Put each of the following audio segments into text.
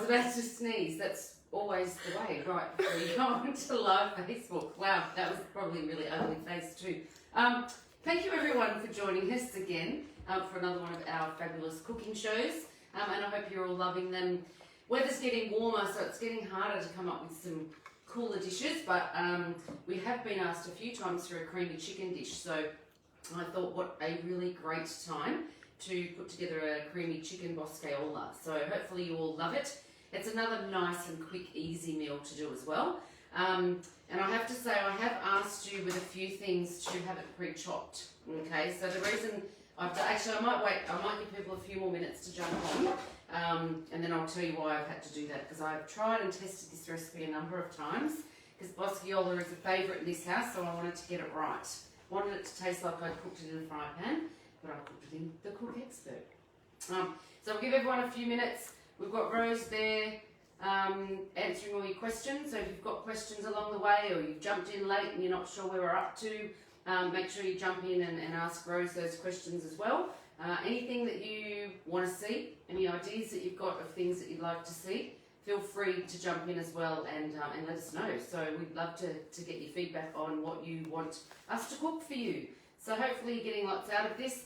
about to sneeze. That's always the way, right before you go on to live Facebook. Wow, that was probably a really ugly face too. Thank you everyone for joining us again for another one of our fabulous cooking shows. And I hope you're all loving them. Weather's getting warmer, so it's getting harder to come up with some cooler dishes, but we have been asked a few times for a creamy chicken dish, so I thought what a really great time to put together a creamy chicken Boscaiola. So hopefully you all love it. It's another nice and quick, easy meal to do as well. And I have to say, I have asked you with a few things to have it pre-chopped. Okay, so the reason actually I might give people a few more minutes to jump on, and then I'll tell you why I've had to do that, because I've tried and tested this recipe a number of times, because Boscaiola is a favourite in this house, so I wanted to get it right. Wanted it to taste like I'd cooked it in a fry pan, but I cooked it in the Cook Expert. So I'll give everyone a few minutes. We've got Rose there answering all your questions, so if you've got questions along the way or you've jumped in late and you're not sure where we're up to, make sure you jump in and ask Rose those questions as well. Anything that you want to see, any ideas that you've got of things that you'd like to see, feel free to jump in as well and let us know. So we'd love to get your feedback on what you want us to cook for you. So hopefully you're getting lots out of this.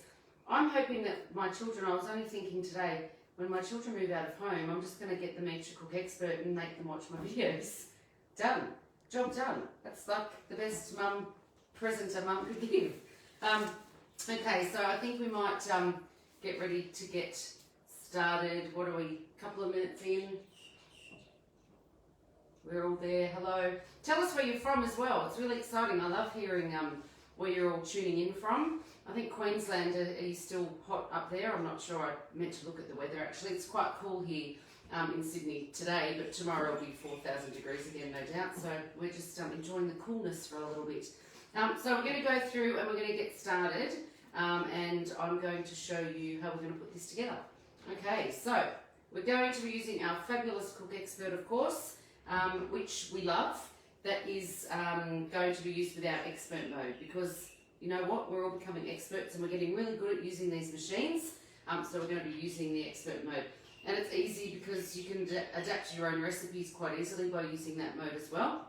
I'm hoping that my children, I was only thinking today, when my children move out of home, I'm just going to get them each a Cook Expert and make them watch my videos. Done. Job done. That's like the best present a mum could give. Okay, so I think we might get ready to get started. What are we, a couple of minutes in? We're all there. Hello. Tell us where you're from as well. It's really exciting. I love hearing where you're all tuning in from. I think Queensland is still hot up there. I'm not sure. I meant to look at the weather actually. It's quite cool here in Sydney today, but tomorrow will be 4,000 degrees again, no doubt. So we're just enjoying the coolness for a little bit. So we're going to go through and we're going to get started, and I'm going to show you how we're going to put this together. Okay, so we're going to be using our fabulous Cook Expert, of course, which we love. That is going to be used with our expert mode, because you know what, we're all becoming experts and we're getting really good at using these machines, so we're going to be using the expert mode. And it's easy because you can adapt your own recipes quite easily by using that mode as well.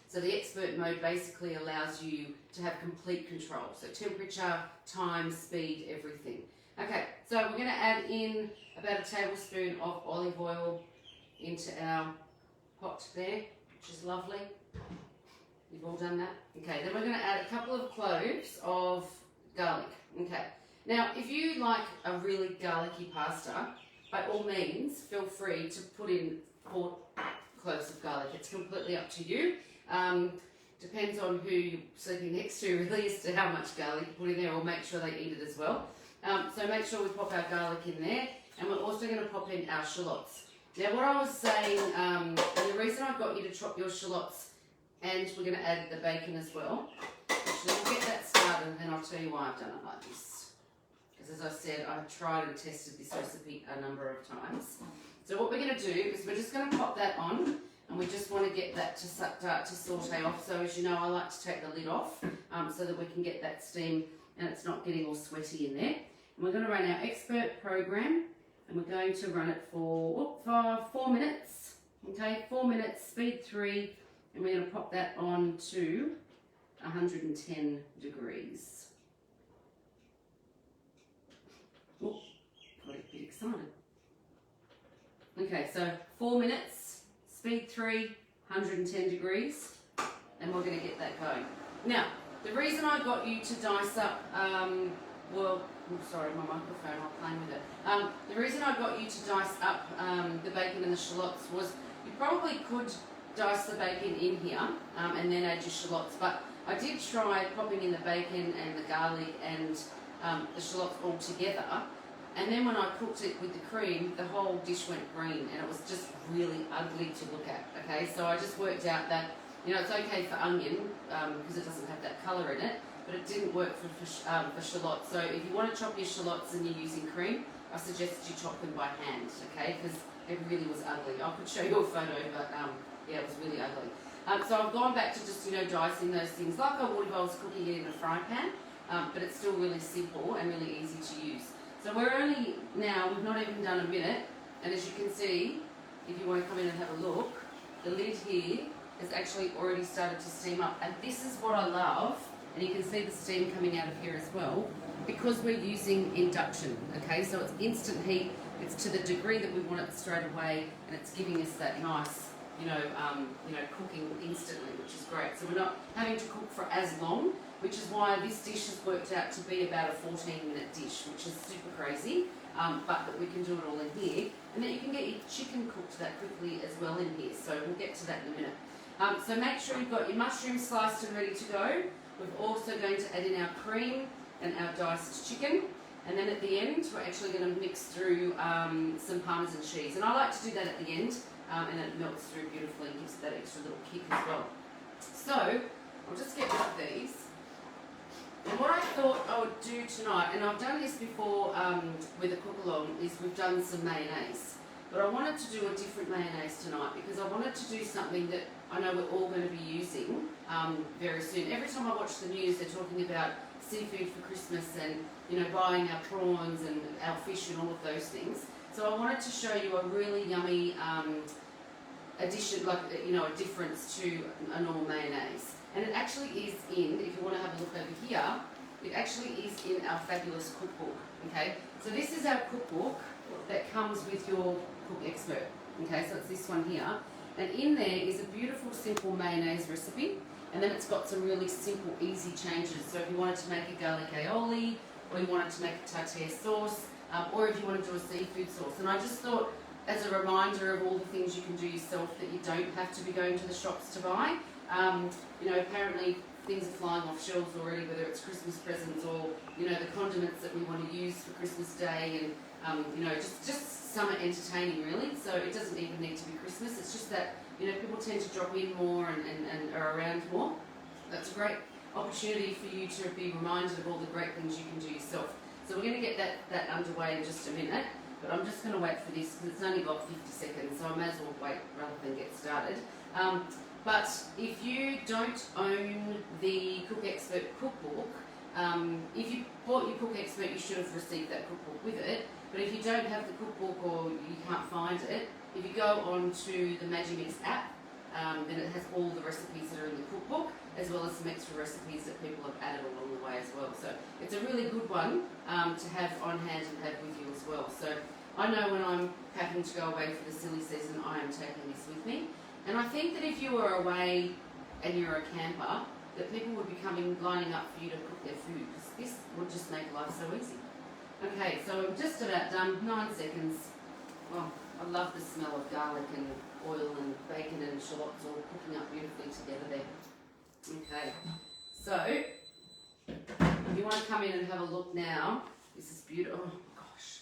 So the expert mode basically allows you to have complete control, so temperature, time, speed, everything. Okay, so we're going to add in about a tablespoon of olive oil into our pot there, which is lovely. You've all done that? Okay, then we're going to add a couple of cloves of garlic. Okay, now if you like a really garlicky pasta, by all means feel free to put in 4 cloves of garlic. It's completely up to you. Depends on who you're sleeping next to really as to how much garlic you put in there, or make sure they eat it as well. So make sure we pop our garlic in there, and we're also going to pop in our shallots. Now what I was saying, and the reason I got you to chop your shallots, and we're going to add the bacon as well. Actually, we'll get that started and then I'll tell you why I've done it like this. Because as I said, I've tried and tested this recipe a number of times. So what we're going to do is we're just going to pop that on, and we just want to get that to start to saute off. So as you know, I like to take the lid off so that we can get that steam and it's not getting all sweaty in there. And we're going to run our expert program, and we're going to run it for 4 minutes. Okay, 4 minutes, speed 3. And we're going to pop that on to 110 degrees. Oh, got a bit excited. Okay, so 4 minutes, speed 3, 110 degrees, and we're going to get that going. Now, the reason I got you to dice up, well, I'm sorry, my microphone, I'm playing with it. The reason I got you to dice up the bacon and the shallots was you probably could dice the bacon in here and then add your shallots, but I did try popping in the bacon and the garlic and the shallots all together, and then when I cooked it with the cream, the whole dish went green and it was just really ugly to look at. Okay, so I just worked out that, you know, it's okay for onion because it doesn't have that colour in it, but it didn't work for shallots. So if you want to chop your shallots and you're using cream, I suggest you chop them by hand, okay, because it really was ugly. I could show you a photo, but yeah, it was really ugly. So I've gone back to just, you know, dicing those things like I would if I was cooking it in a fry pan, but it's still really simple and really easy to use. So we're only now, we've not even done a minute, and as you can see, if you want to come in and have a look, the lid here has actually already started to steam up. And this is what I love, and you can see the steam coming out of here as well, because we're using induction, okay? So it's instant heat, it's to the degree that we want it straight away, and it's giving us that nice, cooking instantly, which is great. So we're not having to cook for as long, which is why this dish has worked out to be about a 14-minute dish, which is super crazy, but that we can do it all in here. And then you can get your chicken cooked that quickly as well in here, so we'll get to that in a minute. So make sure you've got your mushrooms sliced and ready to go. We're also going to add in our cream and our diced chicken. And then at the end, we're actually going to mix through some parmesan cheese. And I like to do that at the end, and it melts through beautifully and gives that extra little kick as well. So, I'll just get rid of these. And what I thought I would do tonight, and I've done this before with a Cookalong, is we've done some mayonnaise. But I wanted to do a different mayonnaise tonight because I wanted to do something that I know we're all going to be using very soon. Every time I watch the news, they're talking about seafood for Christmas and buying our prawns and our fish and all of those things. So I wanted to show you a really yummy addition, like a difference to a normal mayonnaise. And it actually is in, if you want to have a look over here, it actually is in our fabulous cookbook. Okay, so this is our cookbook that comes with your Cook Expert. Okay, so it's this one here, and in there is a beautiful simple mayonnaise recipe. And then it's got some really simple, easy changes. So if you wanted to make a garlic aioli, or you wanted to make a tartare sauce, or if you want to do a seafood sauce. And I just thought, as a reminder of all the things you can do yourself, that you don't have to be going to the shops to buy. Apparently things are flying off shelves already, whether it's Christmas presents or, the condiments that we want to use for Christmas Day and, just summer entertaining really. So it doesn't even need to be Christmas. It's just that, people tend to drop in more and are around more. That's a great opportunity for you to be reminded of all the great things you can do yourself. So we're going to get that underway in just a minute, but I'm just going to wait for this because it's only got 50 seconds, so I may as well wait rather than get started. But if you don't own the Cook Expert cookbook, if you bought your Cook Expert, you should have received that cookbook with it. But if you don't have the cookbook or you can't find it, if you go on to the Magimix app, then it has all the recipes that are in the cookbook, as well as some extra recipes that people have added along the way as well. So it's a really good one to have on hand and have with you as well. So I know when I'm packing to go away for the silly season, I am taking this with me. And I think that if you were away and you're a camper, that people would be lining up for you to cook their food, because this would just make life so easy. Okay, so I'm just about done, 9 seconds. Oh, I love the smell of garlic and oil and bacon and shallots all cooking up beautifully together there. Okay, so if you want to come in and have a look now, this is beautiful. Oh gosh,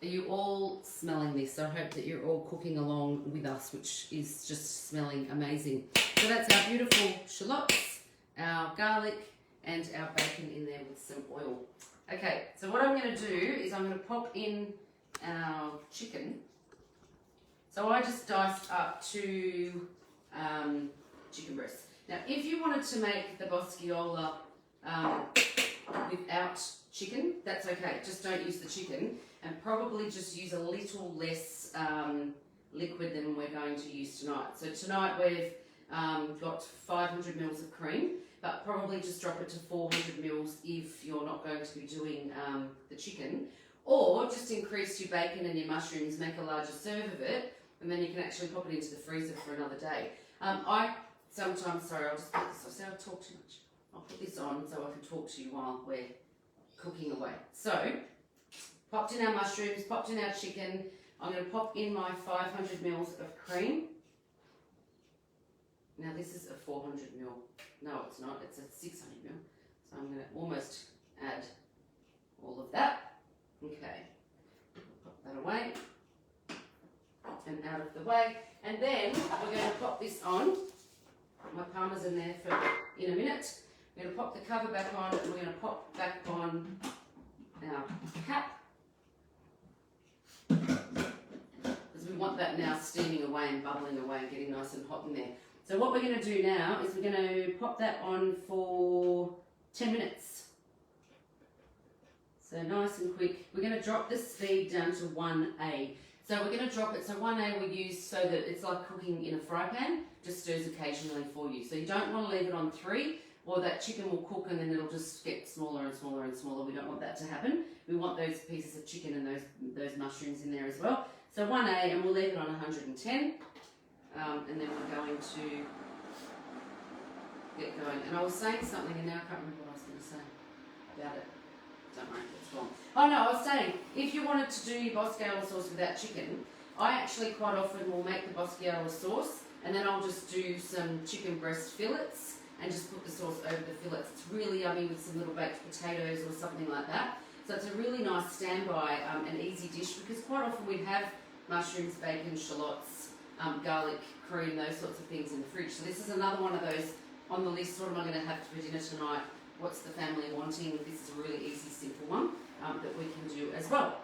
are you all smelling this? I hope that you're all cooking along with us, which is just smelling amazing. So that's our beautiful shallots, our garlic, and our bacon in there with some oil. Okay, so what I'm going to do is I'm going to pop in our chicken. So I just diced up 2 chicken breasts. Now, if you wanted to make the Boscaiola without chicken, that's okay. Just don't use the chicken, and probably just use a little less liquid than we're going to use tonight. So tonight we've got 500 mils of cream, but probably just drop it to 400 mils if you're not going to be doing the chicken. Or just increase your bacon and your mushrooms, make a larger serve of it, and then you can actually pop it into the freezer for another day. I'll just put this on. So I talk too much. I'll put this on so I can talk to you while we're cooking away. So, popped in our mushrooms, popped in our chicken. I'm going to pop in my 500 mils of cream. Now this is a 400 mil. No, it's not. It's a 600 mil. So I'm going to almost add all of that. Okay. Pop that away. And out of the way. And then we're going to pop this on. Put my parmesan there for in a minute. We're going to pop the cover back on, and we're going to pop back on our cap. Because we want that now steaming away and bubbling away and getting nice and hot in there. So what we're going to do now is we're going to pop that on for 10 minutes. So nice and quick. We're going to drop the speed down to 1A. So we're going to drop it. So 1A we use so that it's like cooking in a fry pan, just stirs occasionally for you. So you don't want to leave it on 3, or that chicken will cook and then it'll just get smaller and smaller and smaller. We don't want that to happen. We want those pieces of chicken and those mushrooms in there as well. So 1A, and we'll leave it on 110. And then we're going to get going. And I was saying something and now I can't remember what I was going to say about it. Don't worry, it's gone. Oh no, I was saying, if you wanted to do your Boscaiola sauce without chicken, I actually quite often will make the Boscaiola sauce and then I'll just do some chicken breast fillets and just put the sauce over the fillets. It's really yummy with some little baked potatoes or something like that. So it's a really nice standby and easy dish, because quite often we have mushrooms, bacon, shallots, garlic, cream, those sorts of things in the fridge. So this is another one of those on the list. What am I going to have for dinner tonight? What's the family wanting? This is a really easy, simple one that we can do as well.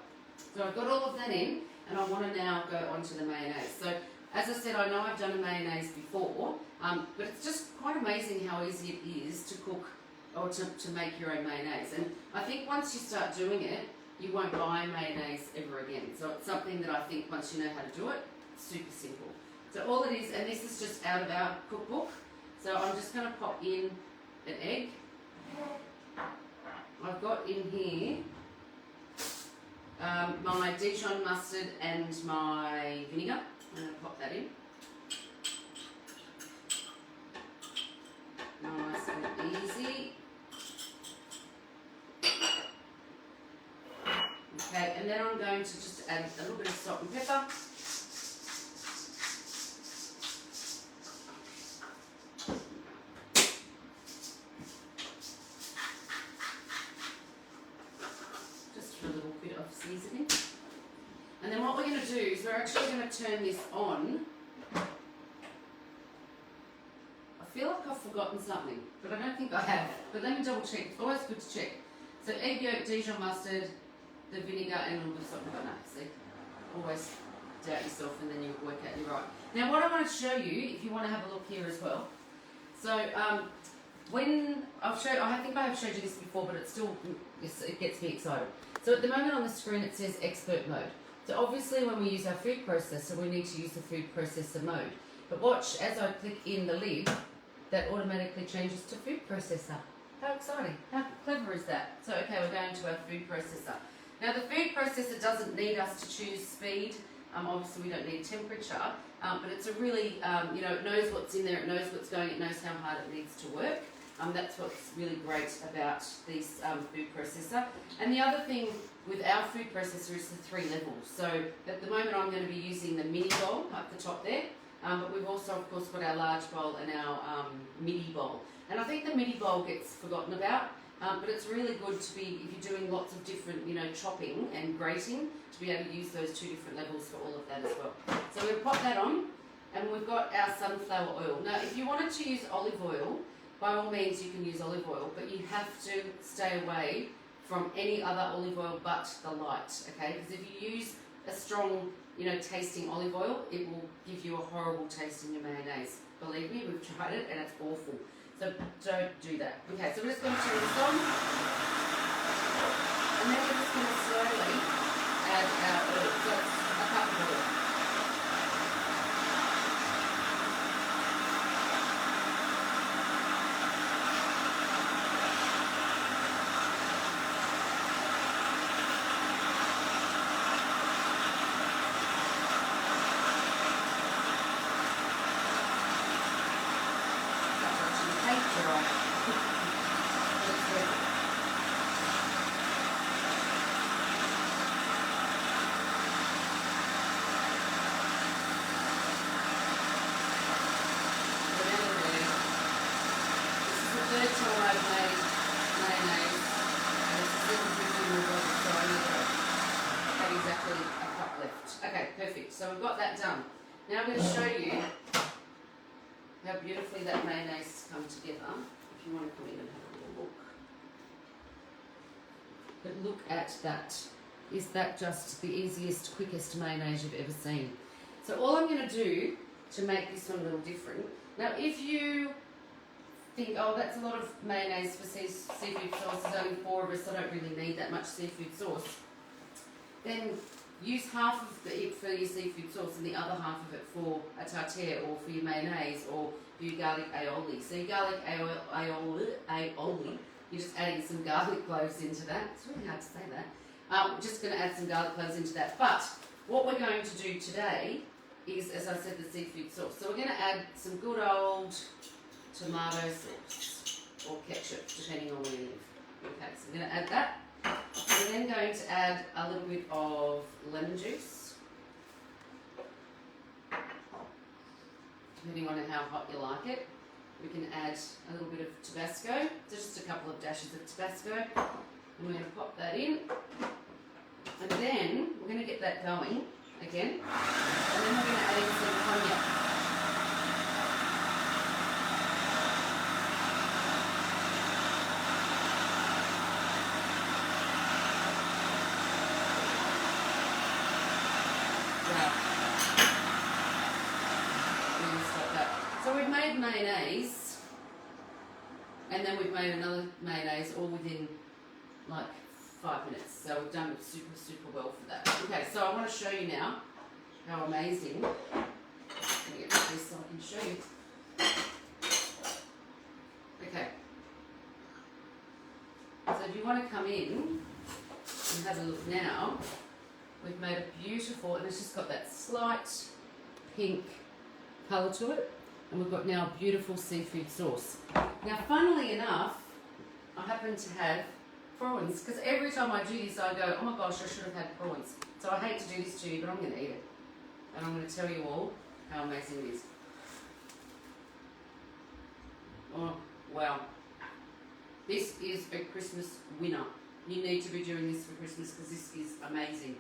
So I've got all of that in, and I want to now go on to the mayonnaise. So as I said, I know I've done a mayonnaise before, but it's just quite amazing how easy it is to cook or to make your own mayonnaise. And I think once you start doing it, you won't buy mayonnaise ever again. So it's something that I think once you know how to do it, it's super simple. So all it is, and this is just out of our cookbook, so I'm just going to pop in an egg. I've got in here my Dijon mustard and my vinegar. I'm going to pop that in. Nice and easy. Okay, and then I'm going to just add a little bit of salt and pepper. Just for a little bit of seasoning. And then what we're going to do is we're actually going to turn this on. I feel like I've forgotten something, but I don't think I have. But let me double check. It's always good to check. So egg yolk, Dijon mustard, the vinegar, and a little bit of salt and pepper. See, always doubt yourself, and then you work out you're right. Now, what I want to show you, if you want to have a look here as well. So when I think I have showed you this before, but it gets me excited. So at the moment on the screen it says expert mode. So obviously when we use our food processor, we need to use the food processor mode. But watch, as I click in the lid, that automatically changes to food processor. How exciting. How clever is that? So okay, we're going to our food processor. Now the food processor doesn't need us to choose speed. Obviously we don't need temperature, but it's a really, it knows what's in there, it knows what's going, it knows how hard it needs to work. That's what's really great about this food processor. And the other thing with our food processor is the 3 levels. So at the moment I'm going to be using the mini bowl up the top there, but we've also of course got our large bowl and our midi bowl. And I think the midi bowl gets forgotten about, but it's really good to be, if you're doing lots of different, chopping and grating, to be able to use those 2 different levels for all of that as well. So we'll pop that on, and we've got our sunflower oil. Now if you wanted to use olive oil, by all means you can use olive oil, but you have to stay away from any other olive oil but the light, okay? Because if you use a strong, tasting olive oil, it will give you a horrible taste in your mayonnaise. Believe me, we've tried it and it's awful. So don't do that. Okay, so we're just going to turn this on, and then we're just going to slowly add our oil. So it's a cup of oil. So we've got that done. Now I'm going to show you how beautifully that mayonnaise has come together. If you want to come in and have a little look. But look at that. Is that just the easiest, quickest mayonnaise you've ever seen? So all I'm going to do to make this one a little different. Now if you think, oh, that's a lot of mayonnaise for seafood sauce, there's only 4 of us, I don't really need that much seafood sauce, then use half of it for your seafood sauce and the other half of it for a tartare or for your mayonnaise or for your garlic aioli. So your garlic aioli, you're just adding some garlic cloves into that. It's really hard to say that. We're just going to add some garlic cloves into that. But what we're going to do today is, as I said, the seafood sauce. So we're going to add some good old tomato sauce or ketchup, depending on where you live. Okay, so we're going to add that. We're then going to add a little bit of lemon juice, depending on how hot you like it. We can add a little bit of Tabasco, just a couple of dashes of Tabasco, and we're going to pop that in. And then we're going to get that going again, and then we're going to add in some cognac. So we've made mayonnaise, and then we've made another mayonnaise all within like 5 minutes. So we've done it super, super well for that. Okay, so I want to show you now how amazing. Let me get this so I can show you. Okay. So if you want to come in and have a look now, we've made a beautiful, and it's just got that slight pink colour to it. And we've got now beautiful seafood sauce. Now, funnily enough, I happen to have prawns, because every time I do this, I go, oh my gosh, I should have had prawns. So I hate to do this to you, but I'm going to eat it. And I'm going to tell you all how amazing it is. Oh, wow. This is a Christmas winner. You need to be doing this for Christmas, because this is amazing.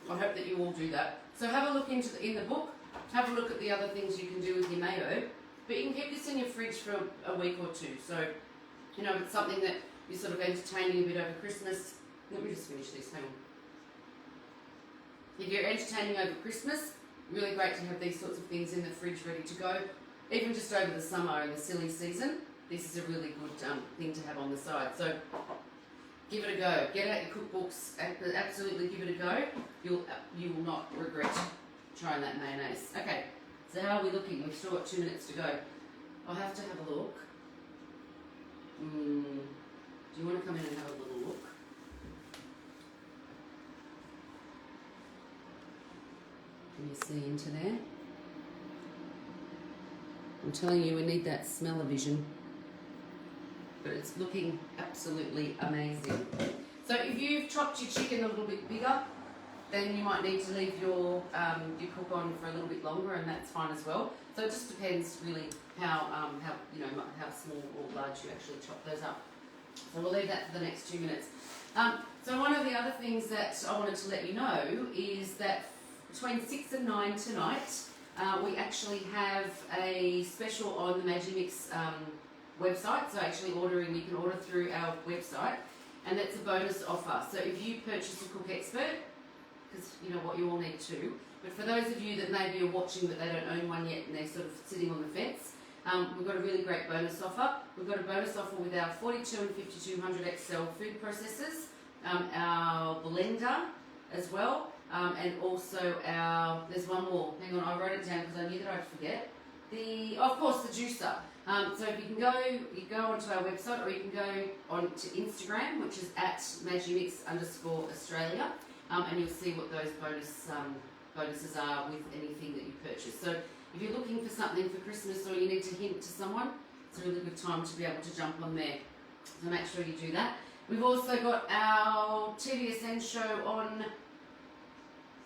I hope that you all do that. So have a look in the book. Have a look at the other things you can do with your mayo, but you can keep this in your fridge for a week or two. So, you know, it's something that you're sort of entertaining a bit over Christmas. Let me just finish this, hang on. If you're entertaining over Christmas, really great to have these sorts of things in the fridge ready to go. Even just over the summer and the silly season, this is a really good thing to have on the side. So, give it a go. Get out your cookbooks, absolutely give it a go. You will not regret trying that mayonnaise. Okay, so how are we looking? We've still got 2 minutes to go. I'll have to have a look. Do you want to come in and have a little look? Can you see into there? I'm telling you, we need that smell-o-vision. But it's looking absolutely amazing. So if you've chopped your chicken a little bit bigger, then you might need to leave your cook on for a little bit longer, and that's fine as well. So it just depends really how small or large you actually chop those up. So we'll leave that for the next 2 minutes. So one of the other things that I wanted to let you know is that between 6 and 9 tonight, we actually have a special on the Magimix website. So actually you can order through our website, and that's a bonus offer. So if you purchase a Cook Expert, because you know what, you all need two. But for those of you that maybe are watching but they don't own one yet and they're sort of sitting on the fence, we've got a really great bonus offer. We've got a bonus offer with our 42 and 5200 XL food processors, our blender as well, and also there's one more. Hang on, I wrote it down because I knew that I'd forget. Of course, the juicer. So if you go onto our website, or you can go onto Instagram, which is at Magimix_Australia. And you'll see what those bonuses are with anything that you purchase. So if you're looking for something for Christmas, or you need to hint to someone, it's a really good time to be able to jump on there. So make sure you do that. We've also got our TBSN show on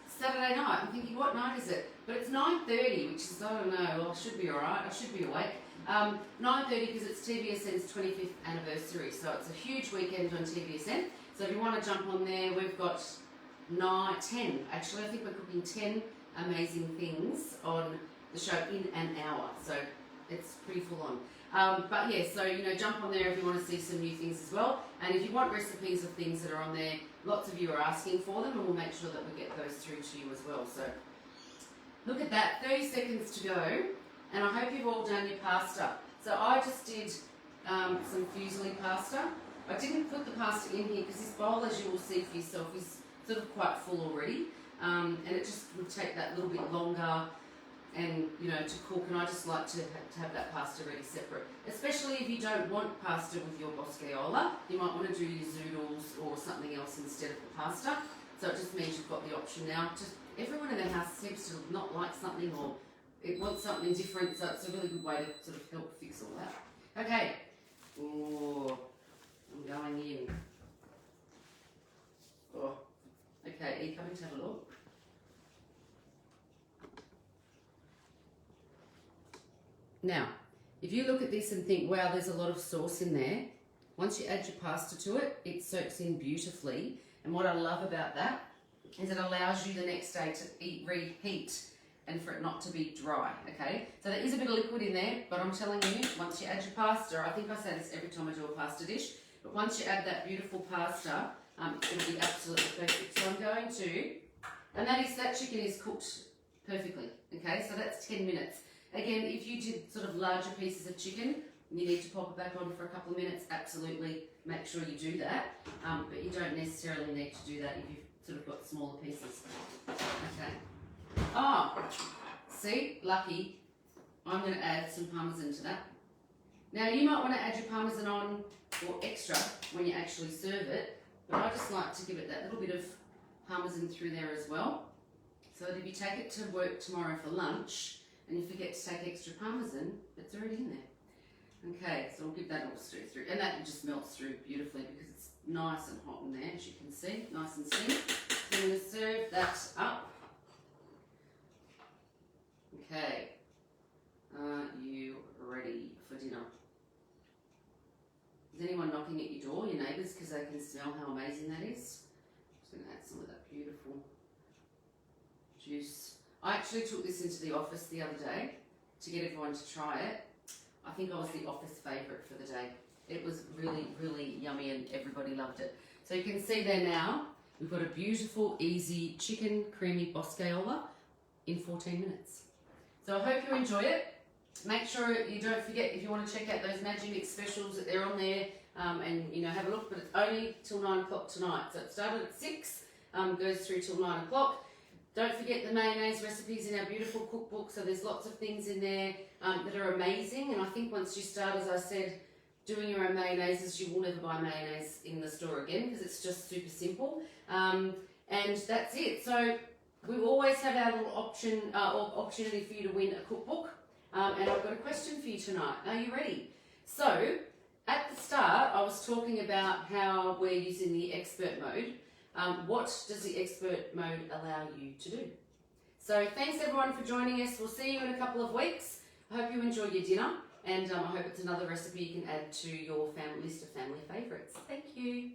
Saturday night. I'm thinking, what night is it? But it's 9:30, which is, I don't know, well, I should be alright. I should be awake. 9:30 because it's TBSN's 25th anniversary. So it's a huge weekend on TBSN. So if you want to jump on there, we've got 10. Actually, I think we're cooking 10 amazing things on the show in an hour. So it's pretty full on. But yeah, so jump on there if you want to see some new things as well. And if you want recipes of things that are on there, lots of you are asking for them, and we'll make sure that we get those through to you as well. So look at that, 30 seconds to go, and I hope you've all done your pasta. So I just did some fusilli pasta. I didn't put the pasta in here because this bowl, as you will see for yourself, is sort of quite full already, and it just would take that little bit longer and to cook, and I just like to have that pasta ready separate, especially if you don't want pasta with your Boscaiola. You might want to do your zoodles or something else instead of the pasta, so it just means you've got the option now. Just everyone in their house seems to not like something or it wants something different, so it's a really good way to sort of help fix all that. Okay, oh, I'm going in. Oh, okay, are you coming to have a look? Now, if you look at this and think, wow, there's a lot of sauce in there, once you add your pasta to it, it soaks in beautifully. And what I love about that is it allows you the next day to reheat and for it not to be dry, okay? So there is a bit of liquid in there, but I'm telling you, once you add your pasta, I think I say this every time I do a pasta dish, but once you add that beautiful pasta, it'll be absolutely perfect. So I'm going to, and that chicken is cooked perfectly, okay? So that's 10 minutes. Again, if you did sort of larger pieces of chicken, you need to pop it back on for a couple of minutes, absolutely make sure you do that. But you don't necessarily need to do that if you've sort of got smaller pieces. Okay. Oh, see, lucky. I'm going to add some parmesan to that. Now you might want to add your parmesan on or extra when you actually serve it, but I just like to give it that little bit of parmesan through there as well. So that if you take it to work tomorrow for lunch, and you forget to take extra parmesan, it's already in there. Okay, so we'll give that a little stir through. And that just melts through beautifully because it's nice and hot in there, as you can see, nice and steamy. So I'm going to serve that up. Okay, are you ready for dinner? Is anyone knocking at your door, your neighbours, because they can smell how amazing that is? I'm just going to add some of that beautiful juice. I actually took this into the office the other day to get everyone to try it. I think I was the office favourite for the day. It was really, really yummy and everybody loved it. So you can see there now, we've got a beautiful, easy chicken creamy Boscaiola in 14 minutes. So I hope you enjoy it. Make sure you don't forget, if you want to check out those Magimix specials, that they're on there and have a look, but it's only till 9 o'clock tonight. So it started at 6, goes through till 9 o'clock. Don't forget the mayonnaise recipes in our beautiful cookbook. So there's lots of things in there that are amazing. And I think once you start, as I said, doing your own mayonnaises, you will never buy mayonnaise in the store again because it's just super simple. And that's it. So we always have our little opportunity for you to win a cookbook. And I've got a question for you tonight. Are you ready? So at the start, I was talking about how we're using the expert mode. What does the expert mode allow you to do? So thanks everyone for joining us. We'll see you in a couple of weeks. I hope you enjoy your dinner, and I hope it's another recipe you can add to your list of family favourites. Thank you.